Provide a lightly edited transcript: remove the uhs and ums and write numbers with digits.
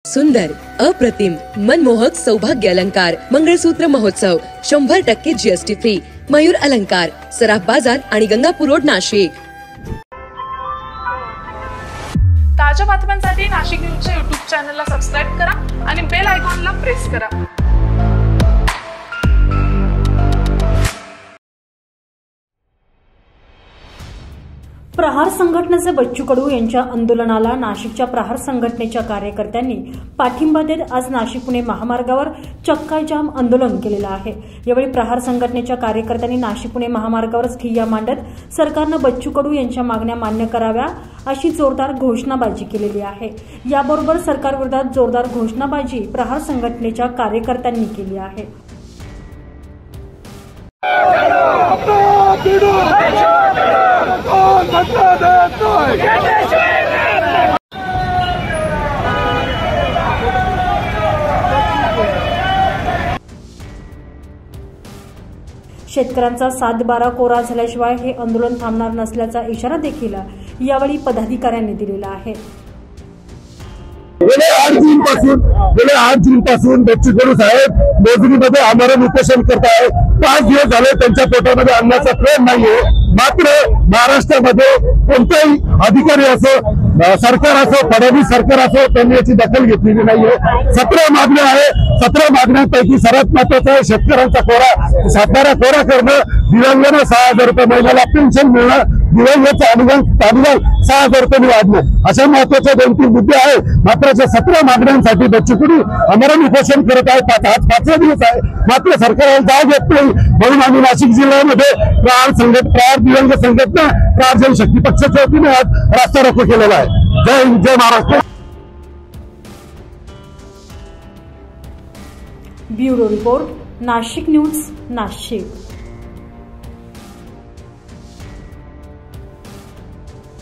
सुंदर, अप्रतिम, मनमोहक सौभाग्य अलंकार मंगळसूत्र महोत्सव 100% जीएसटी फ्री. मयूर अलंकार, सराफ बाजार आणि गंगापूर रोड, नाशिक. ताज्या बातम्यांसाठी नाशिक न्यूजच्या YouTube चॅनलला सबस्क्राइब करा आणि बेल आयकॉनला प्रेस करा. प्रहार संघटनेचे बच्चू कडू यांच्या आंदोलनाला नाशिकच्या प्रहार संघटनेच्या कार्यकर्त्यांनी पाठिंबा देत आज नाशिक पुणे महामार्गावर चक्का जाम आंदोलन केलेलं आहे. यावेळी प्रहार संघटनेच्या कार्यकर्त्यांनी नाशिक पुणे महामार्गावर ठिय्या मांडत सरकारनं बच्चू कडू यांच्या मागण्या मान्य कराव्या अशी जोरदार घोषणाबाजी केलेली आहे. याबरोबर सरकारविरोधात जोरदार घोषणाबाजी प्रहार संघटनेच्या कार्यकर्त्यांनी केली आहे. शेतकऱ्यांचा 7-12 कोरा झाल्याशिवाय हे आंदोलन थांबणार नसल्याचा इशारा देखील यावेळी पदाधिकाऱ्यांनी दिलेला आहे. गेले 8 जून पासून बच्चू कडू साहेब मोजरीमध्ये आमरण उपोषण करताय. 5 दिवस झाले त्यांच्या पोटामध्ये अन्नाचा प्रेम नाहीये. मात्र महाराष्ट्रामध्ये कोणताही अधिकारी असो, सरकार असो, फडणवीस सरकार असो, त्यांनी याची दखल घेतलेली नाहीये. 17 मागण्या आहे. 17 मागण्यांपैकी सर्वात महत्वाचं आहे शेतकऱ्यांचा कोरा, सातबारा कोरा करणं, दिव्यांगांना 6,000 रुपये महिन्याला पेन्शन मिळणं, दिव्यांगाचं अनुदान 6,000 रुपये वाढणं, अशा महत्वाचे 2-3 मुद्दे आहेत. मात्र 17 मागण्यांसाठी बच्चू कडू आमरण उपोषण करत आहेत. आज 5वा दिवस आहे. मात्र सरकारला जाग येत नाही. म्हणून आम्ही नाशिक जिल्ह्यामध्ये प्रहार दिव्यांग संघटना, प्रहार जनशक्ती पक्षाच्या वतीने आज रास्ता रोको केलेला आहे. जय हिंद, जय Maharashtra. Bureau report, Nashik news, Nashik.